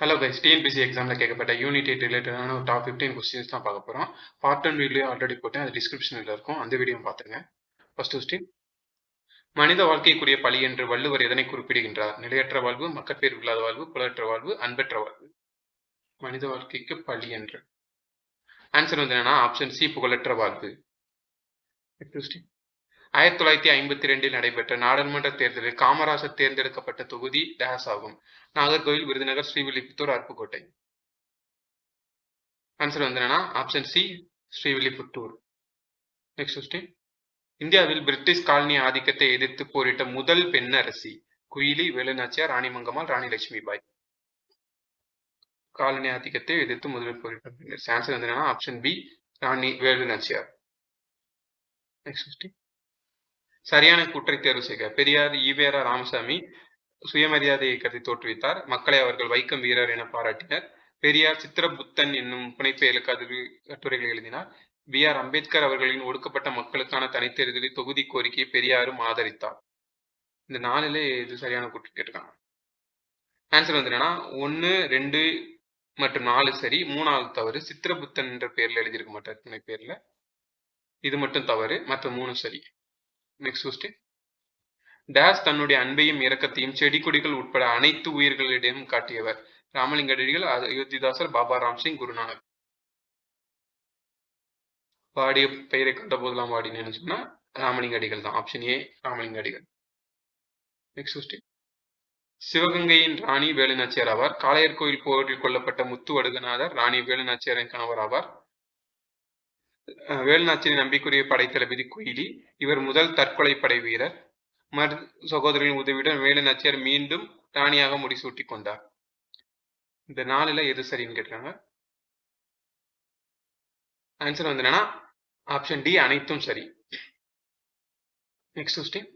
Hello guys, TNPSC எக்ஸாமில் கேட்கப்பட்ட unit 8 ரிலேட்டடான ஒரு டாப் 15 கொஸ்டின்ஸ் தான் பார்க்க போகிறோம். பார்ட் 1 வீடியோ ஆல்ரெடி போட்டேன், அது டிஸ்கிரிப்ஷனில் இருக்கும், அந்த வீடியோ பார்த்துங்க. ஃபர்ஸ்ட் கொஸ்டின், மனித வாழ்க்கைக்குரிய பழி என்று வள்ளுவர் எதனை குறிப்பிடுகின்றார்? நிலையற்ற வாழ்வு, மக்கட்பேறு இல்லாத வாழ்வு, புலற்ற வாழ்வு, அன்பற்ற வாழ்வு. மனித வாழ்க்கைக்கு பழி என்று ஆன்சர் வந்து என்னன்னா ஆப்ஷன் சி, புகழற்ற வாழ்வு. 1952 நடைபெற்ற நாடாளுமன்ற தேர்தலில் காமராஜர் தேர்ந்தெடுக்கப்பட்ட தொகுதி டேஸ் ஆகும். நாகர்கோவில், விருதுநகர், ஸ்ரீவில்லிபுத்தூர், அருப்புக்கோட்டை. ஆன்சர் வந்து என்னன்னா option C, Srivilliputhur. Next question, இந்தியாவில் பிரிட்டிஷ் காலனி ஆதிக்கத்தை எதிர்த்து போரிட்ட முதல் பெண் அரசி? குயிலி, வேலுநாச்சியார், ராணி மங்கம்மாள், ராணி லட்சுமிபாய். காலனி ஆதிக்கத்தை எதிர்த்து முதலில் போரிட்ட பெண் அரசி. ஆன்சர் வந்து என்னன்னா ஆப்ஷன் பி, ராணி வேலுநாச்சியார். நெக்ஸ்ட் கொஸ்டின், சரியான கூற்றை தேர்வு செய்க. பெரியார் ஈவேரா ராமசாமி சுயமரியாதை இயக்கத்தை தோற்றுவித்தார். மக்களை அவர்கள் வைக்கம் வீரர் என பாராட்டினர். பெரியார் சித்திரபுத்தன் என்னும் புனைப்பெயருக்கு கட்டுரைகள் எழுதினார். பி ஆர் அம்பேத்கர் அவர்களின் ஒடுக்கப்பட்ட மக்களுக்கான தனித்தேர்தலில் தொகுதி கோரிக்கையை பெரியாரும் ஆதரித்தார். இந்த 4ல இது சரியான கூற்று கேட்டிருக்காங்க. ஆன்சர் வந்து என்னன்னா 1, 2 மற்றும் 4 சரி, 3வது தவறு. சித்திரபுத்தன் என்ற பெயர்ல எழுதியிருக்க மாட்டார் புனைப்பெயர்ல, இது மட்டும் தவறு, மற்ற 3 சரி. நெக்ஸ்ட் கொஸ்டின், டேஸ் தன்னுடைய அன்பையும் இரக்கத்தையும் செடி கொடிகள் உட்பட அனைத்து உயிர்களிடையும் காட்டியவர்? ராமலிங்க அடிகள், அயோத்திதாசர், பாபா ராம்சிங், குருநானக். வாடிய பெயரை கண்ட போதெல்லாம் வாடினேன்னு சொன்னா ராமலிங்க அடிகள் தான். ஆப்ஷன் ஏ, ராமலிங்க அடிகள். நெக்ஸ்ட் கொஸ்டின், சிவகங்கையின் ராணி வேலுநாச்சியார் ஆவார். காளையர் கோயில் போரில் கொல்லப்பட்ட முத்துவடுகநாதர் ராணி வேலுநாச்சியாரின் கணவர் ஆவார். வேலுநாச்சியாரின் நம்பிக்குரிய படைத்தளபதி குயிலி. இவர் முதல் தற்கொலை படை வீரர். சகோதரர்களின் உதவியுடன் வேலுநாச்சியார் மீண்டும் ராணியாக முடிசூட்டி கொண்டார். இந்த 4ல எது சரின்னு கேட்டாங்க. ஆன்சர் வந்து என்னன்னா ஆப்ஷன் டி, அனைத்தும் சரி. நெக்ஸ்ட் கொஸ்டின்,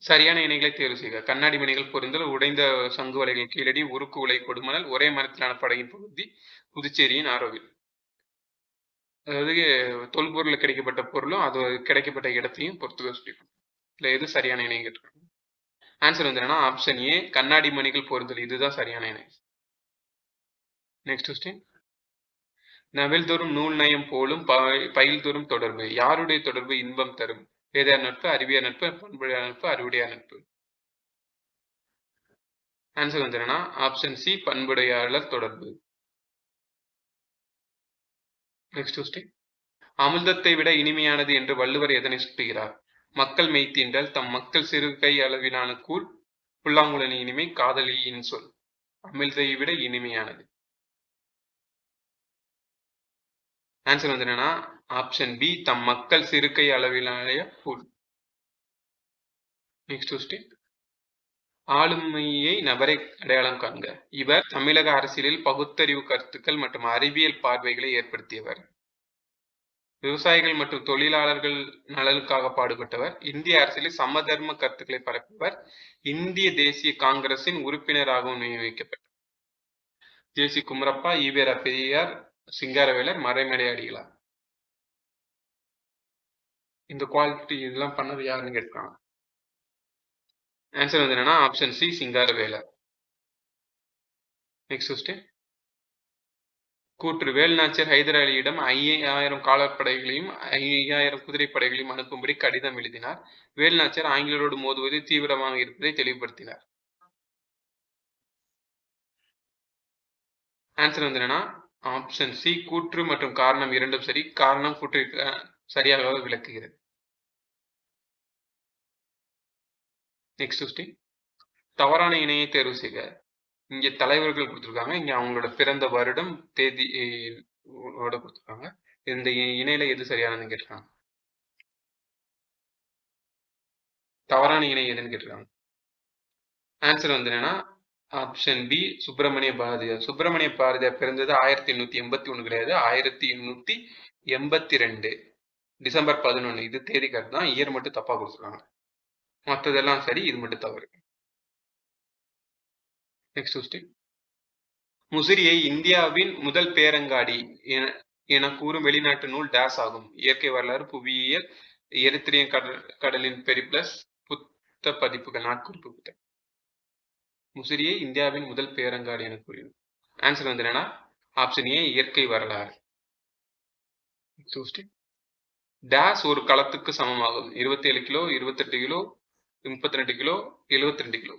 சரியான இணைகளை தேர்வு செய்க. கண்ணாடி மணிகள் பொருந்தல், உடைந்த சங்கு வலைகள் கீழடி, உருக்கு உலை கொடுமணல், ஒரே மரத்திலான படகின் பகுதி, புதுச்சேரியின் ஆரோவில். அதாவது தொல்பொருள் கிடைக்கப்பட்ட பொருளும் அது கிடைக்கப்பட்ட இடத்தையும் பொறுத்து சொல்லியிருக்கோம். இல்லை எது சரியான இணை கேட்டிருக்காங்க. ஆன்சர் வந்து என்னன்னா ஆப்ஷன் ஏ, கண்ணாடி மணிகள் பொருந்தல், இதுதான் சரியான இணை. நெக்ஸ்ட் கொஸ்டின், நவில் தோறும் நூல் நயம் போலும் பயில் தோறும் தொடர்பு. யாருடைய தொடர்பு இன்பம் தரும்? வேதார் நட்பு, அறிவியர் நட்பு, பண்புடையார் நட்பு, அறிவுடையார் நட்பு. ஆன்சர் வந்து என்னன்னா ஆப்ஷன் சி, பண்புடையாளர் தொடர்பு. நெக்ஸ்ட் கொஸ்டின், அமிர்தத்தை விட இனிமையானது என்று வள்ளுவர் எதனை சுட்டுகிறார்? மக்கள் மெய்த்தீண்டல், தம் மக்கள் சிறு கை அளவிலான கூழ், புல்லாங்குழலின் இனிமை, காதலியின் சொல். அமிர்தை விட இனிமையானது. ஆன்சர் வந்து என்னன்னா ஆப்ஷன் பி, தம் மக்கள் சிறுகை அளவிலான கூழ். நெக்ஸ்ட் கொஸ்டின், ஆளுமையை நபரை அடையாளம் காண்க. இவர் தமிழக அரசியலில் பகுத்தறிவு கருத்துக்கள் மற்றும் அறிவியல் பார்வைகளை ஏற்படுத்தியவர். விவசாயிகள் மற்றும் தொழிலாளர்கள் நலனுக்காக பாடுபட்டவர். இந்திய அரசியலில் சமதர்ம கருத்துக்களை பரப்பியவர். இந்திய தேசிய காங்கிரசின் உறுப்பினராகவும் நியமிக்கப்பட்டார். ஜே.சி. குமரப்பா, ஈவேரா பெரியார், சிங்காரவேலர், மறைமலை அடிகளார். இந்த குவாலிட்டி இதெல்லாம் பண்ணது யாருன்னு கேட்கிறாங்க. ஆன்சர் வந்து என்னன்னா option C, Singaravelar. Next question, கூற்று. வேலுநாச்சியார் ஹைதர் அலியிடம் 5000 காலாட்படைகளையும் 5000 குதிரைப்படைகளையும் அனுப்பும்படி கடிதம் எழுதினார். வேலுநாச்சியார் ஆங்கிலேயரோடு மோதுவது தீவிரமாக இருப்பதை தெளிவுபடுத்தினார். ஆன்சர் வந்து என்னன்னா ஆப்ஷன் சி, கூற்று மற்றும் காரணம் இரண்டும் சரி. காரணம் கூற்றிற்கு சரியாக விளக்குகிறது. நெக்ஸ்ட் கொஸ்டின், தவறான இணையை தேர்வு செய்க. இங்க தலைவர்கள் கொடுத்திருக்காங்க, இங்க அவங்களோட பிறந்த வருடம் தேதி கொடுத்திருக்காங்க. இந்த இணையில எது சரியானதுன்னு கேட்டிருக்காங்க. தவறான இணை எதுன்னு கேட்டிருக்காங்க. ஆன்சர் வந்து என்னன்னா ஆப்ஷன் பி, சுப்பிரமணிய பாரதியார். சுப்பிரமணிய பாரதியார் பிறந்தது 1881 கிடையாது, 1882 டிசம்பர் 11. இது தேதி கரெக்ட் தான், இயர் மட்டும் தப்பா கொடுத்துருக்காங்க. மற்றதெல்லாம் சரி, இது மட்டும் தவறு. நெக்ஸ்ட் கொஸ்டின், முசிறியை இந்தியாவின் முதல் பேரங்காடி என கூறும் வெளிநாட்டு நூல் டேஸ் ஆகும். இயற்கை வரலாறு, புவியியல், எரித்திரியன் கடலின் பெரிப்ளஸ், புத்த பதிப்புகள், நாட்குறிப்பு புத்தகம். முசிறியை இந்தியாவின் முதல் பேரங்காடி என கூறியது ஆன்சர் வந்து என்னன்னா ஆப்ஷன் ஏ இயற்கை வரலாறு. டேஸ் ஒரு களத்துக்கு சமமாகும். 27 கிலோ, 28 கிலோ, 32 கிலோ, 72 கிலோ.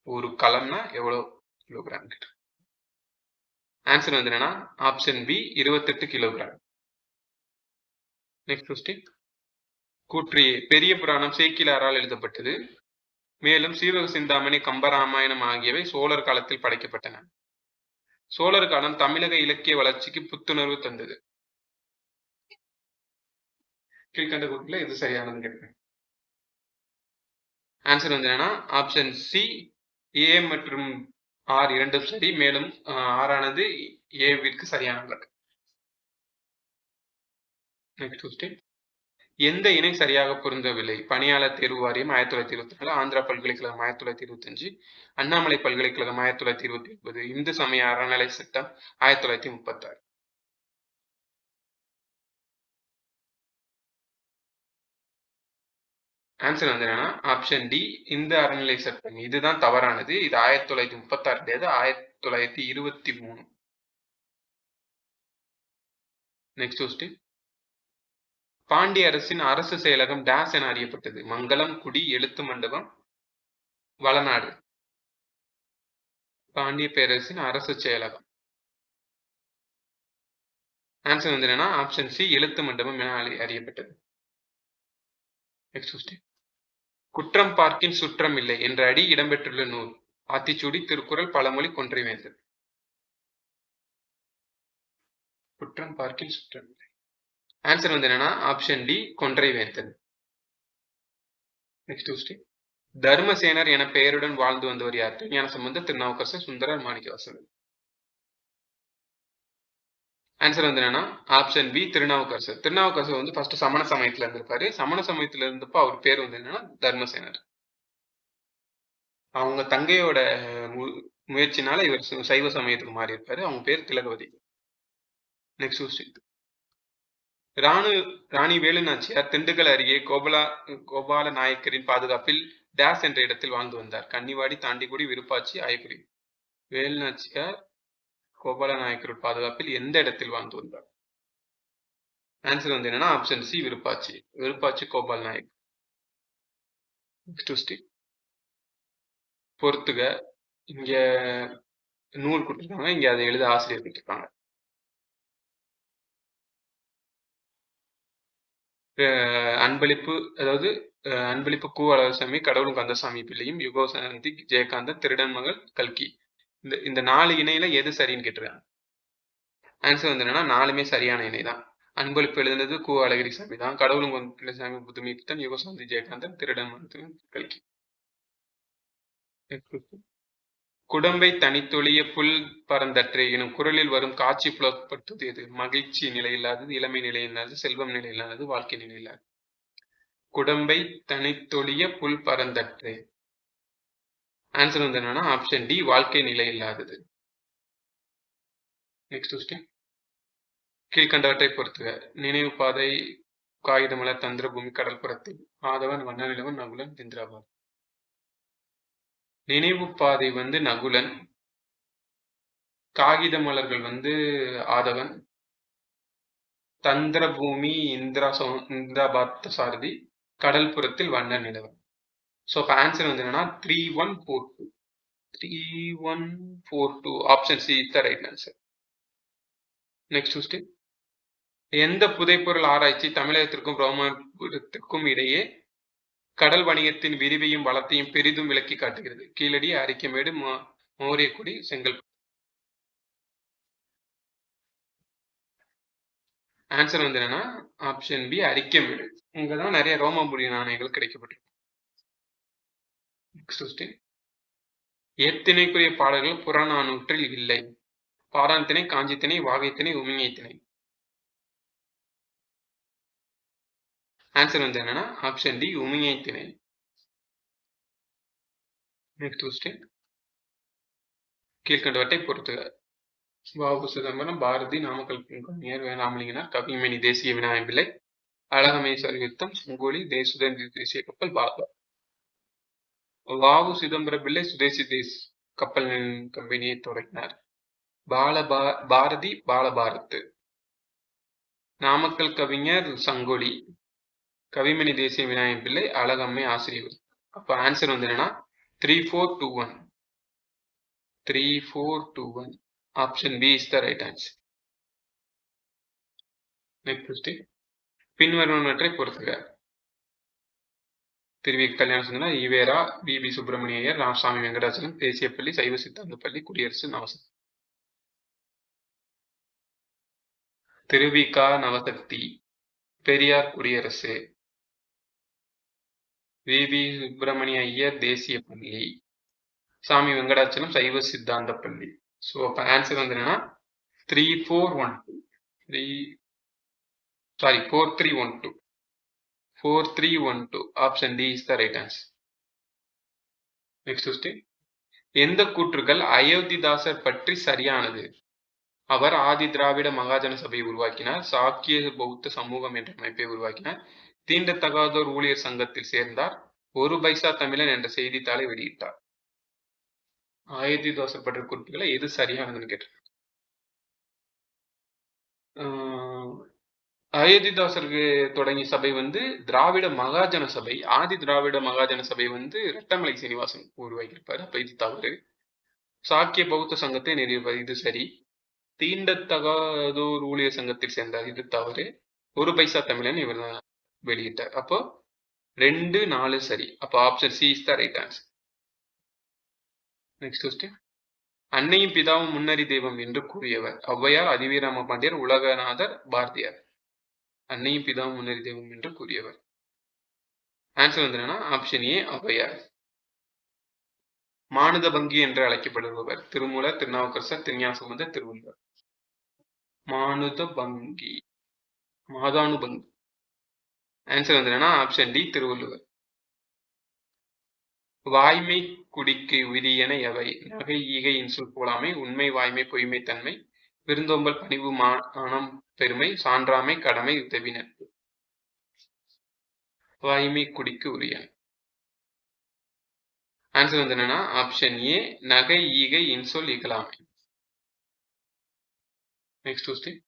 ஒரு களம்னா எவ்வளவு கிலோகிராம்? ஆன்சர் வந்து என்னன்னா option B 28 kilogram. Next question. கூற்று பெரிய புராணம் சேக்கிலாரால் எழுதப்பட்டது. மேலும் சீவக சிந்தாமணி, கம்பராமாயணம் ஆகியவை சோழர் காலத்தில் படைக்கப்பட்டன. சோழர் காலம் தமிழக இலக்கிய வளர்ச்சிக்கு புத்துணர்வு தந்தது. கீழ்கண்ட கூற்றுல இது சரியானது கேட்கிறேன். ஆன்சர் வந்து என்னன்னா ஆப்ஷன் சி ஏ மற்றும் ஆர் இரண்டும் சரி. மேலும் ஆறானது ஏவிற்கு சரியான. Next question. எந்த இணை சரியாக பொருந்தவில்லை? பணியாளர் தேர்வு வாரியம் 1924, ஆந்திரா பல்கலைக்கழகம் 1925, அண்ணாமலை பல்கலைக்கழகம் 1929, இந்து சமய அறநிலை சட்டம் 1936. ஆன்சர் வந்து என்னன்னா ஆப்ஷன் டி இந்த அறநிலை சட்டம். இதுதான் தவறானது. இது 1936 கிடையாது, 1923. Next question. பாண்டிய அரசின் அரசு செயலகம் டேஸ் என அறியப்பட்டது. மங்களம், குடி, எழுத்து மண்டபம், வளநாடு. பாண்டிய பேரரசின் அரசு செயலகம். ஆன்சர் வந்து என்னன்னா ஆப்ஷன் சி எழுத்து மண்டபம் என அறியப்பட்டது. Next question. குற்றம் பார்க்கின் சுற்றம் இல்லை என்ற அடி இடம்பெற்றுள்ள நூல். ஆத்திச்சூடி, திருக்குறள், பழமொழி, கொன்றைவேந்தன். குற்றம் பார்க்கின் சுற்றம் இல்லை. ஆன்சர் வந்து என்னன்னா option D Konraivendhan. Next question. Dharmasenar என பெயருடன் வாழ்ந்து வந்தவர் யார்? ஞானசம்பந்தர், திருநாவுக்கரசர், சுந்தரர், மாணிக்கவாசகர். ஆன்சர் வந்து என்னன்னா ஆப்ஷன் பி திருநாவுக்கரசர். திருநாவுக்கரசர் வந்து ஃபர்ஸ்ட் சமண சமயத்துல இருந்திருப்பாரு. சமண சமயத்துல இருந்தப்போ அவர் பேர் வந்து என்னன்னா தர்மசேனர். அவங்க தங்கையோட முயற்சினால இவர் சைவ சமயத்துக்கு மாறி இருப்பாரு. அவங்க பேர் திலகவதி. Next question. ராணி வேலுநாச்சியார் திண்டுக்கல் அருகே கோபால நாயக்கரின் பாதுகாப்பில் டேஸ் என்ற இடத்தில் வாழ்ந்து வந்தார். கன்னிவாடி, தாண்டிக்குடி, விருப்பாச்சி, ஆயக்குடி. வேலுநாச்சியார் கோபால நாயக்கர் பாதுகாப்பில் எந்த இடத்தில் வாழ்ந்து வந்தார்? ஆன்சர் வந்து என்னன்னா ஆப்ஷன் சி விருப்பாச்சி. விருப்பாச்சி கோபால் நாயக். பொறுத்துக. இங்க நூல் கொடுத்துருக்காங்க, இங்க அதை எழுத ஆசிரியர் கொடுத்துருக்காங்க. அன்பளிப்பு, அதாவது அன்பளிப்பு கு அழகசாமி, கடவுளும் கந்தசாமி பிள்ளையும், யுகோசாந்தி ஜெயகாந்தன், திருடன் மகள் கல்கி. இந்த 4 இணையில எது சரின்னு கேட்டிருக்காங்க. ஆன்சர் வந்து என்னன்னா 4மே சரியான இணை தான். அன்பளிப்பு எழுதுனது கு அழகிரிசாமி தான். கடவுளும் பிள்ளைசாமி, புதுமித்தன், யுகசாந்தி ஜெயகாந்தன், திருடன் மகள் கல்கி. குடம்பை தனித்தொழிய புல் பரந்தற்றே எனும் குரலில் வரும் காட்சி புலப்படுத்துவது எது? மகிழ்ச்சி நிலையில்லாதது, இளமை நிலையில்லாதது, செல்வம் நிலையில்லாதது, வாழ்க்கை நிலையில்லாதது. குடம்பை தனித்தொழிய புல் பரந்தற்றே. ஆன்சர் வந்து என்னன்னா ஆப்ஷன் டி வாழ்க்கை நிலையில்லாதது. Next question. கீழ்கண்டவற்றை பொறுத்துக. நினைவு பாதை, காகிதமலர், தந்திரபூமி, கடற்புறத்தில், ஆதவன், வண்ணநிலவன், நகுலன், இந்திராபாத். நினைவு பாதை வந்து நகுலன், காகித மலர்கள் வந்து ஆதவன், தந்திரபூமி இந்திராபாத் சாரதி, கடல்புறத்தில் வண்ண நிலவன். ஸோ இப்போ ஆன்சர் வந்து என்னன்னா 3142. 3142 option C is the right answer. Next question. எந்த புதைப்பொருள் ஆராய்ச்சி தமிழகத்திற்கும் ரோமாபுரத்திற்கும் இடையே கடல் வணிகத்தின் விரிவையும் வளத்தையும் பெரிதும் விளக்கி காட்டுகிறது? கீழடி, அரிக்கமேடு, மோரியக்குடி, செங்கல்பட்டு. ஆன்சர் வந்து என்னன்னா ஆப்ஷன் பி அரிக்கமேடு. இங்கதான் நிறைய ரோமாபுரி நாணயங்கள் கிடைக்கப்பட்டிருக்கு. Next question. எத்திணைக்குரிய பாடல்கள் புறநானூற்றில் இல்லை? பாடான் திணை, காஞ்சி திணை, வாகை திணை, உமிஞை திணை. ஆன்சர் வந்து என்னன்னா ஆப்ஷன் டி உமிஞை திணை. Next question. கீழ்கண்டவற்றை பொறுத்துக. வ.உ. சிதம்பரம், பாரதி, நாமக்கல் கவிஞர் வேளாமலிங்கனார், கவிமணி தேசிய விநாயகம் பிள்ளை, அழகமை சரிவித்தம், சுங்கோலி, சுதந்திர தேசிய கப்பல், பாலா. வ.உ. சிதம்பர பிள்ளை சுதேசி கப்பல் கம்பெனியை தொடங்கினார். பாரதி பாலபாரத். நாமக்கல் கவிஞர் சங்கொலி. கவிமணி தேசிய விநாயகம் பிள்ளை அழகம்மை ஆசிரியர். அப்ப ஆன்சர் வந்து என்னன்னா 3421. 3421. Option B is the right answer. Next பின்வருவனவற்றை பொறுத்துக. திருவி கல்யாண சுந்தரம், ஈவேரா, வி சுப்பிரமணிய ஐயர், ராமசாமி வெங்கடாச்சலம், தேசிய பள்ளி, சைவ சித்தாந்த பள்ளி, குடியரசு நவசக்தி. திருவிகா நவசக்தி, பெரியார் குடியரசு, வி சுப்பிரமணிய ஐயர் தேசிய பள்ளி, சாமி வெங்கடாச்சலம் சைவ சித்தாந்த பள்ளி. ஸோ அப்போ ஆன்சர் வந்து என்னன்னா 4312. 4312. Option D is the right answer. Next question. எந்த கூற்றுகள் அயோத்திதாசர் பற்றி சரியானது? அவர் ஆதி திராவிட மகாஜன சபையை உருவாக்கினார், சாக்கிய பௌத்த சமூகம் என்ற அமைப்பை உருவாக்கினார், தீண்டத்தகாதோர் ஊழியர் சங்கத்தில் சேர்ந்தார், ஒரு பைசா தமிழன் என்ற செய்தித்தாளை வெளியிட்டார். அயோத்திதாசர் பற்றிய குறிப்புகளை எது சரியானதுன்னு கேட்டிருக்காங்க. அயோத்திதாசருக்கு தொடங்கிய சபை வந்து திராவிட மகாஜன சபை. ஆதி திராவிட மகாஜன சபை வந்து ரெட்டமலை சீனிவாசன் உருவாக்கியிருப்பாரு. அப்ப இது தவறு. சாக்கிய பௌத்த சங்கத்தை நிறுவிப்பார், இது சரி. தீண்டத்தகாதோர் ஊழியர் சங்கத்தில் சேர்ந்தார், இது தவறு. ஒரு பைசா தமிழன் இவர் தான் வெளியிட்டார். அப்போ 2, 4 சரி. அப்போ option C is the right answer. Next question. அன்னையும் பிதாவும் முன்னறி தெய்வம் என்று கூறியவர்? ஔவையார், அதிவீராம பாண்டியர், உலகநாதர், பாரதியார். அன்னையும் பிதாவும் முன்னறி தெய்வம் என்று கூறியவர். ஆன்சர் வந்து என்னன்னா ஆப்ஷன் ஏ ஔவையார். மானுத பங்கி என்று அழைக்கப்படுபவர்? திருமூலர், திருநாவுக்கரசர், திருஞானசம்பந்தர், திருவள்ளுவர். மானுத பங்கி, மாதானு பங்கி. ஆன்சர் வந்து என்னன்னா ஆப்ஷன் டி திருவள்ளுவர். வாய்மை குடிக்கு விதியென எவை? நகை, ஈகை, இன்சொல், போலாமை, உண்மை, வாய்மை, பொய்மை, தன்மை, விருந்தோம்பல், பணிவு, மானம், பெருமை, சான்றாமை, கடமை, உதவி, நட்பு. வாய்மை குடிக்கு உரியன. ஆன்சர் வந்து என்னன்னா ஆப்ஷன் ஏ நகை, ஈகை, இன்சொல், இகழாமை. Next question.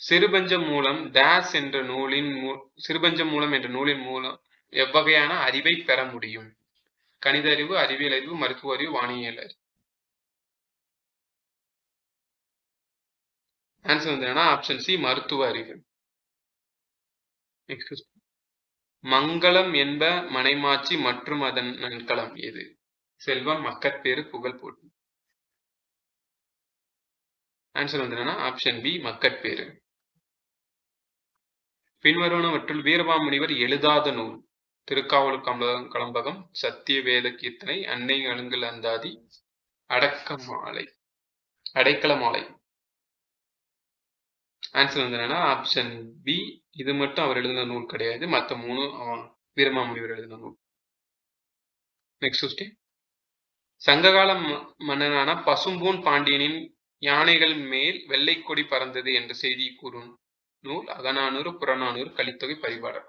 சிறுபஞ்சம் மூலம் டேஸ் என்ற நூலின் சிறுபஞ்சம் மூலம் என்ற நூலின் மூலம் எவ்வகையான அறிவை பெற முடியும்? கணித அறிவு, அறிவியல் அறிவு, மருத்துவ அறிவு, வானியல் அறிவு. ஆன்சர் வந்து என்னன்னா ஆப்ஷன் சி மருத்துவ அறிவு. Next question. மங்களம் என்ப மனைமாட்சி மற்றும் அதன் நன்கலம் எது? செல்வம், மக்கட்பேறு, புகழ், போட்டி. ஆன்சர் வந்து என்னன்னா ஆப்ஷன் பி மக்கட்பேறு. பின்வருவனவற்றுள் வீரமாமுனிவர் எழுதாத நூல்? திருக்காவலூர் கலம்பகம், சத்திய வேத கீர்த்தனை, அன்னை அழுங்கல் அந்தாதி, அடைக்கல மாலை. ஆன்சர் வந்து என்னன்னா ஆப்ஷன் பி. இது மட்டும் அவர் எழுதின நூல் கிடையாது, மற்ற 3 வீரமாமுனிவர் எழுதின நூல். Next question. சங்ககால மன்னனான பசும்பூன் பாண்டியனின் யானைகள் மேல் வெள்ளை கொடி பறந்தது என்ற செய்தி கூறும் நூல்? அகநானூறு, புறநானூறு, கலித்தொகை, பரிபாடல்.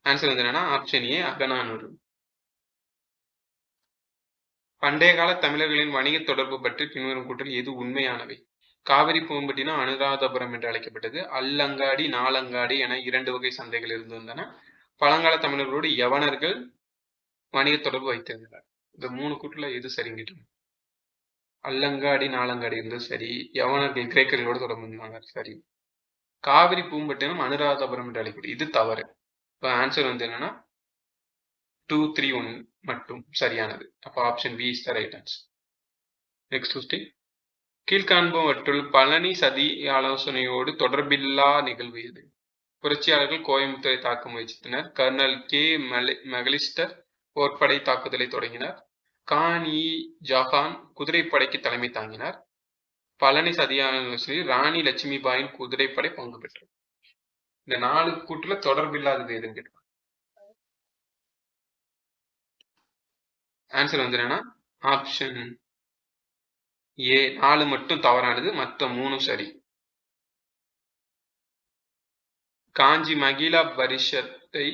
ஆன்சர் வந்து என்னன்னா ஆப்ஷன் ஏ அகநானூறு. பண்டைய கால தமிழர்களின் வணிக தொடர்பு பற்றி பின்வரும் கூற்றில் எது உண்மையானவை? காவிரி பூம்பட்டினம் அனுராதபுரம் என்று அழைக்கப்பட்டது. அல்லங்காடி, நாலங்காடி என 2 வகை சந்தைகள் இருந்து வந்தன. பழங்கால தமிழர்களோடு யவனர்கள் வணிக தொடர்பு வைத்திருந்தனர். இந்த 3 கூற்றுல எது சரிங்கிட்டு? அல்லங்காடி, நாலங்காடி இருந்தது சரி. யவனர்கள் கிரேக்கர்களோடு தொடர்பு இருந்தாங்க, சரி. காவிரி பூம்பட்டினம் அனுராதபுரம் என்று அழைக்கப்பட்டது, இது தவறு. இப்போ ஆன்சர் வந்து என்னன்னா 2, 3, 1 மட்டும் சரியானது. அப்போ option B is the right answer. Next question. கீழ்காண்பவற்றுள் பழனி சதி ஆலோசனையோடு தொடர்பில்லா நிகழ்வு எது? புரட்சியாளர்கள் கோயம்புத்தூரை தாக்க முயற்சித்தனர். கர்னல் கே மெகலிஸ்டர் போர்ப்படை தாக்குதலை தொடங்கினார். கான் இ ஜஹான் குதிரைப்படைக்கு தலைமை தாங்கினார். பழனி சதி ஆலோசனையில் ராணி லட்சுமிபாயின் குதிரைப்படை பங்கு பெற்றது. இந்த 4 கூற்றுல தொடர்பில்லாதது எதுன்னு கேட்பாங்க. ஆன்சர் வந்து என்னன்னா ஆப்ஷன் ஏ 4 மட்டும் தவறானது, மற்ற 3 சரி. காஞ்சி மகிழா பரிஷத்தை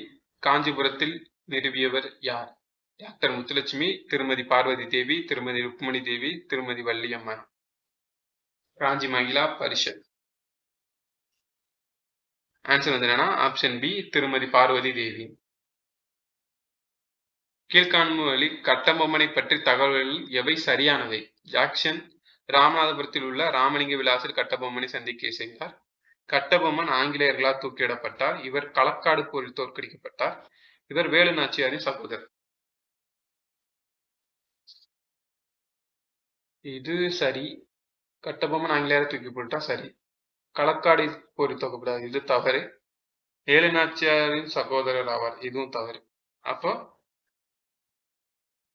காஞ்சிபுரத்தில் நிறுவியவர் யார்? டாக்டர் முத்துலட்சுமி, திருமதி பார்வதி தேவி, திருமதி ருக்மணி தேவி, திருமதி வள்ளியம்மன். ராஞ்சி மகிழா பரிஷத். ஆன்சர் வந்து என்னன்னா ஆப்ஷன் பி திருமதி பார்வதி தேவி. கீழ்காண்பவர்களில் கட்டபொம்மனை பற்றி தகவல்கள் எவை சரியானவை? ஜாக்சன் ராமநாதபுரத்தில் உள்ள ராமலிங்க விலாசில் கட்டபொம்மனை சந்திக்க செய்தார். கட்டபொம்மன் ஆங்கிலேயர்களால் தூக்கிலிடப்பட்டார். இவர் களக்காடு போரில் தோற்கடிக்கப்பட்டார். இவர் வேலு நாச்சியாரின் சகோதரர். இது சரி. கட்டபொம்மன் ஆங்கிலேயரை தூக்கி போட்டா சரி. களக்காடு போரில் தோற்கப்பட்டார், இது தவறு. வேலு நாச்சியாரின் சகோதரர் ஆவார், இதுவும் தவறு. அப்போ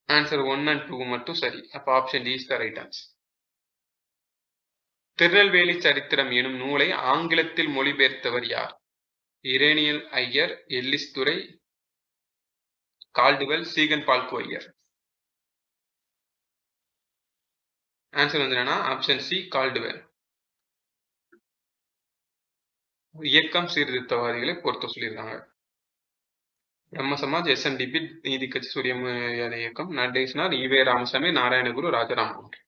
ஆன்சர் 1 and 2 மட்டும் சரி. அப்போ option D is the right answer. Tirunelveli Sarithiram எனும் நூலை ஆங்கிலத்தில் மொழிபெயர்த்தவர் யார்? Rhenius Iyer, Ellis Durai, Caldwell, Ziegenbalg Iyer. Answer வந்து என்னன்னா ஆப்ஷன் சி கால்டுவெல். இயக்கம் சீர்திருத்தவாதிகளை பொறுத்த சொல்லியிருக்காங்க. பிரம்ம சமாஜ், SNDP, நீதி கட்சி, சூரிய இயக்கம், நடேசனார், ஈவே ராமசாமி, நாராயணகுரு, ராஜாராம் மோகன் ராய்.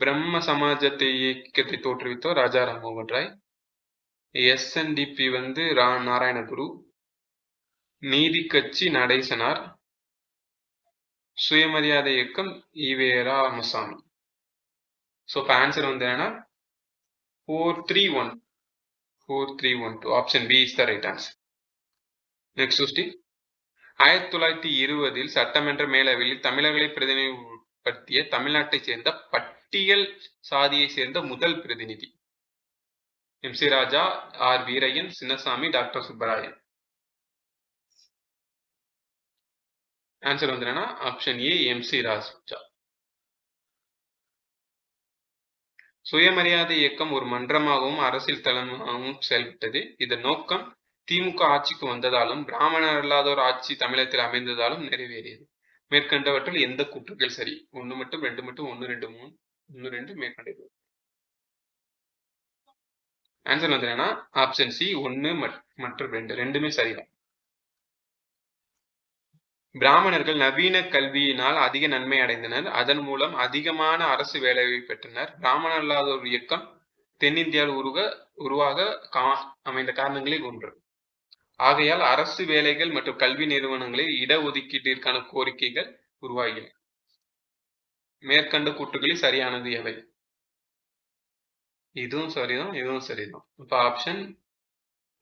பிரம்ம சமாஜத்தை இயக்கத்தை தோற்றுவித்தவர் ராஜாராம் மோகன் ராய். SNDP வந்து நாராயணகுரு, நீதி கட்சி நடேசனார், சுயமரியாதை இயக்கம் ஈவே ராமசாமி. ஸோ இப்போ ஆன்சர் வந்து என்னன்னா 4312. Option B is the right answer. Next question. 1920 சட்டமன்ற மேலவையில் தமிழர்களை பிரதிநிதிப்படுத்திய தமிழ்நாட்டை சேர்ந்த பட்டியல் சாதியை சேர்ந்த முதல் பிரதிநிதி? MC ராஜா, R Veeraiyan, Chinnasamy, doctor Subbarayan. Answer வந்து என்னன்னா ஆப்ஷன் ஏ MC ராஜா. சுயமரியாதை இயக்கம் ஒரு மன்றமாகவும் அரசியல் தளமாகவும் செயல்பட்டது. இதன் நோக்கம் திமுக ஆட்சிக்கு வந்ததாலும் பிராமணர் அல்லாதோர் ஆட்சி தமிழகத்தில் அமைந்ததாலும் நிறைவேறியது. மேற்கண்டவற்றில் எந்த கூற்றுகள் சரி? 1 மட்டும், 2 மட்டும், 1, 2, 3, 1, 2 மேற்கண்டது. ஆன்சர் வந்து என்னன்னா ஆப்ஷன் சி 1 மற்றும் 2 ரெண்டுமே சரிதான். பிராமணர்கள் நவீன கல்வியினால் அதிக நன்மை அடைந்தனர். அதன் மூலம் அதிகமான அரசு வேலையை பெற்றனர். பிராமணர் அல்லாதோர் இயக்கம் தென்னிந்தியாவில் உருவாக அமைந்த காரணங்களில் ஒன்று. ஆகையால் அரசு வேலைகள் மற்றும் கல்வி நிறுவனங்களில் இடஒதுக்கீட்டிற்கான கோரிக்கைகள் உருவாகின. மேற்கண்ட கூற்றுகளில் சரியானது எவை? இதுவும் சரிதான், இதுவும் சரிதான். இப்ப ஆப்ஷன்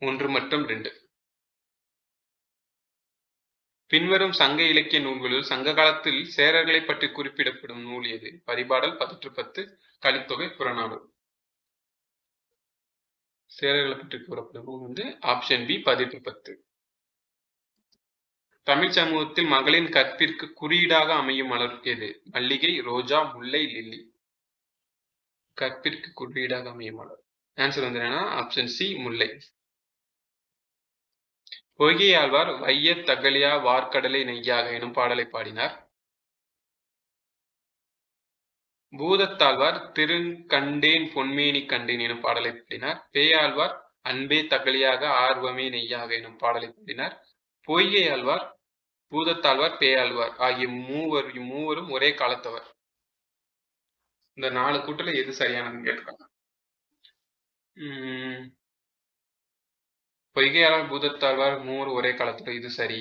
1 மற்றும் 2. பின்வரும் சங்க இலக்கிய நூல்களில் சங்க காலத்தில் சேரர்களை பற்றி குறிப்பிடப்படும் நூல் எது? பரிபாடல், 10 கலித்தொகை, புறநானூறு. சேரர்களை பற்றி கூறப்படும் நூல் வந்து ஆப்ஷன் பி 10. தமிழ் சமூகத்தில் மகளின் கற்பிற்கு குறியீடாக அமையும் மலர் எது? மல்லிகை, ரோஜா, முல்லை, லில்லி. கற்பிற்கு குறியீடாக அமையும் மலர். ஆன்சர் வந்து என்னன்னா ஆப்ஷன் சி முல்லை. பொய்கை ஆழ்வார் வைய தகலியா வார்க்கடலை நெய்யாக எனும் பாடலை பாடினார். பூதத்தாழ்வார் திருக்கண்டேன் பொன்மேனி கண்டேன் எனும் பாடலை பாடினார். பேயாழ்வார் அன்பே தகலியாக ஆர்வமே நெய்யாக எனும் பாடலை பாடினார். பொய்கை ஆழ்வார், பூதத்தாழ்வார், பேயாழ்வார் ஆகிய மூவரும் ஒரே காலத்தவர். இந்த 4 கூட்டுல எது சரியானதுன்னு கேட்கிறாங்க. பொய்கையாளர், பூதத்தாழ்வார் மூவர் ஒரே காலத்துல, இது சரி.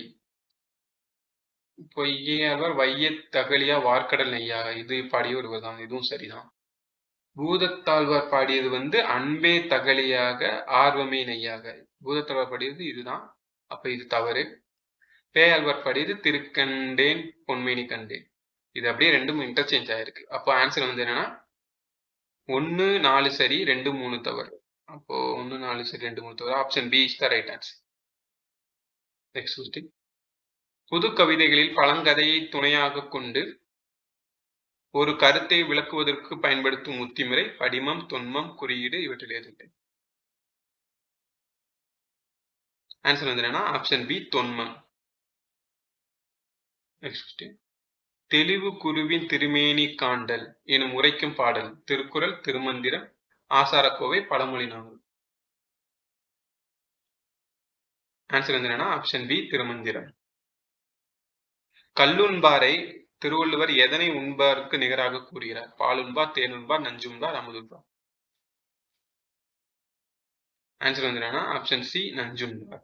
பொய்கையாழ்வார் வைய தகலியா வார்க்கடல் நெய்யா, இது பாடிய ஒருவர் தான், இதுவும் சரிதான். பூதத்தாழ்வார் பாடியது வந்து அன்பே தகலியாக ஆர்வமே நெய்யாக, பூதத்தாழ்வார் பாடியது இதுதான், அப்ப இது தவறு. பேயாழ்வார் பாடியது திருக்கண்டேன் பொன்மேனி கண்டேன், இது அப்படியே ரெண்டும் இன்டர்சேஞ்ச் ஆயிருக்கு. அப்போ ஆன்சர் வந்து என்னன்னா 1, 4 சரி, 2, 3 தவறு. அப்போ 1, 4 சரி, 2, 3 தவறு. Option B is the right answer. Next question. புது கவிதைகளில் பழங்கதையை துணையாக கொண்டு ஒரு கருத்தை விளக்குவதற்கு பயன்படுத்தும் உத்திமுறை படிமம், தொன்மம், குறியீடு, இவற்றில் எது? ஆன்சர் வந்து என்னன்னா ஆப்ஷன் பி தொன்மம். Next question. தெளிவு குருவின் திருமேனி காண்டல் எனும் உரைக்கும் பாடல் திருக்குறள், திருமந்திரம், ஆசாரக்கோவை, பழமொழி நாவல். ஆன்சர் வந்து என்னன்னா ஆப்ஷன் பி திருமந்திரம். கல்லுண்பாரை திருவள்ளுவர் எதனை உண்பாருக்கு நிகராக கூறுகிறார்? பாலுண்பார், தேனுண்பார், நஞ்சுண்பார், அமுதுண்பார். ஆன்சர் வந்து என்னன்னா ஆப்ஷன் சி நஞ்சுண்பார்.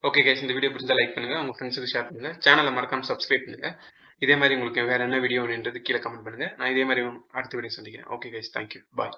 ஓகே கைஸ், இந்த வீடியோ பிடிச்சா லைக் பண்ணுங்க, உங்க ஃப்ரெண்ட்ஸுக்கு ஷேர் பண்ணுங்க, சேனலை மறக்காம சப்ஸ்கிரைப் பண்ணுங்க. இதே மாதிரி உங்களுக்கு வேற என்ன வீடியோன்றது கீழே கமெண்ட் பண்ணுங்க. நான் இதே மாதிரி அடுத்த வீடியோ சந்திக்கிறேன். ஓகே கைஸ், தேங்க்யூ, பாய்.